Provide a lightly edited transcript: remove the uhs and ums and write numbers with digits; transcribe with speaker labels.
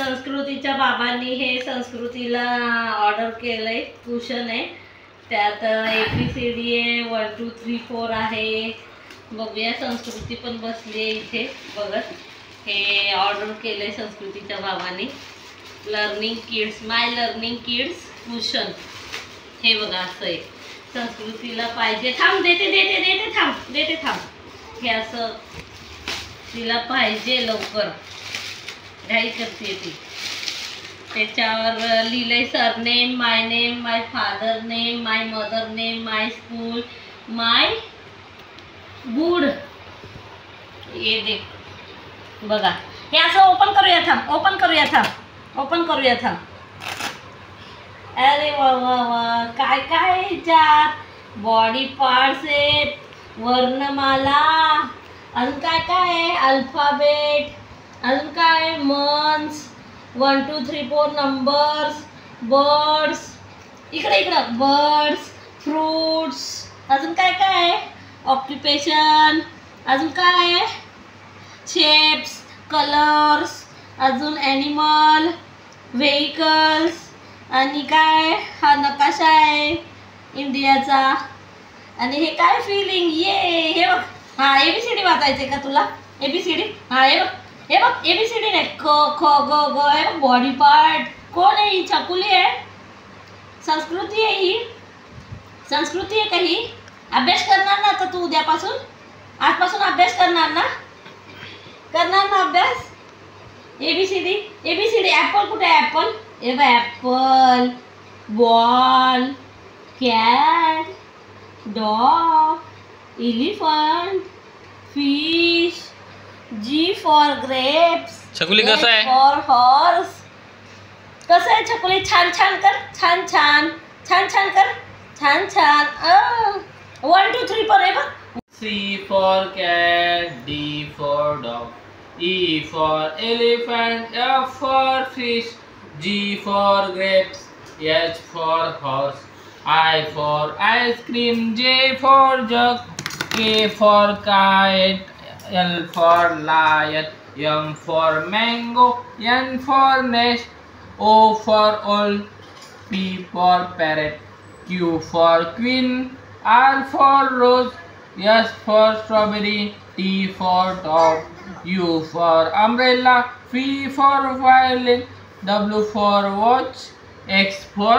Speaker 1: संस्कृतीच्या बाबांनी हे संस्कृतीला ऑर्डर केलंय, कुशन आहे. त्यात ABCD आहे, 1 2 3 4 आहे. बघूया, संस्कृती पण बसली आहे इथे बघत. हे ऑर्डर केलंय संस्कृतीच्या बाबांनी. लर्निंग किड्स, माय लर्निंग किड्स कुशन. हे बघा असं आहे. संस्कृतीला पाहिजे. थांब, देते थांब. हे असं तिला पाहिजे, लवकर घाई करते ती. त्याच्यावर लिहिलंय सरनेम, माय नेम, माय फादर नेम, माय मदर नेम, माय स्कूल, माय गुड. ये देख बघा. हे असं ओपन करूया थांब. अरे वा वा वा, काय काय ह्याच्यात बॉडी पार्ट्स आहेत, वर्णमाला, अजून काय काय आहे, अल्फाबेट, अजून काय मंथ्स, 1 2 3 4 नंबर्स, बर्ड्स, इकडं बर्ड्स, फ्रूट्स, अजून काय काय आहे, ऑक्युपेशन, अजून काय आहे, शेप्स, कलर्स, अजून ॲनिमल, व्हेइकल्स, आणि काय हा नकाशा आहे इंडियाचा. आणि हे काय फिलिंग, हे बघ. हा ABCD वाचायचे का तुला? ABCD. हा हे बघ ABCD नाही, क ख ग ग आहे. बॉडी पार्ट कोण आहे? ही छकुली आहे. संस्कृती आहे ही. संस्कृती आहे का ही? अभ्यास करणार ना आता तू? उद्यापासून, आजपासून अभ्यास करणार ना अभ्यास? ABCD. ॲपल कुठे आहे? Apple. A by, apple, ball, cat, dog, elephant, fish, G for grapes.
Speaker 2: Chhakuli कसं आहे?
Speaker 1: For horse. कसं आहे छकुली? छान कर. छान कर. 1 2 3 4 आहे बघ.
Speaker 2: C for cat, D for dog, E for elephant, F for fish, G for grapes, H for horse, I for ice cream, J for jug, K for kite, L for lion, M for mango, N for nest, O for owl, P for parrot, Q for queen, R for rose, S for strawberry, T for dog, U for umbrella, V for violin, W for watch, X for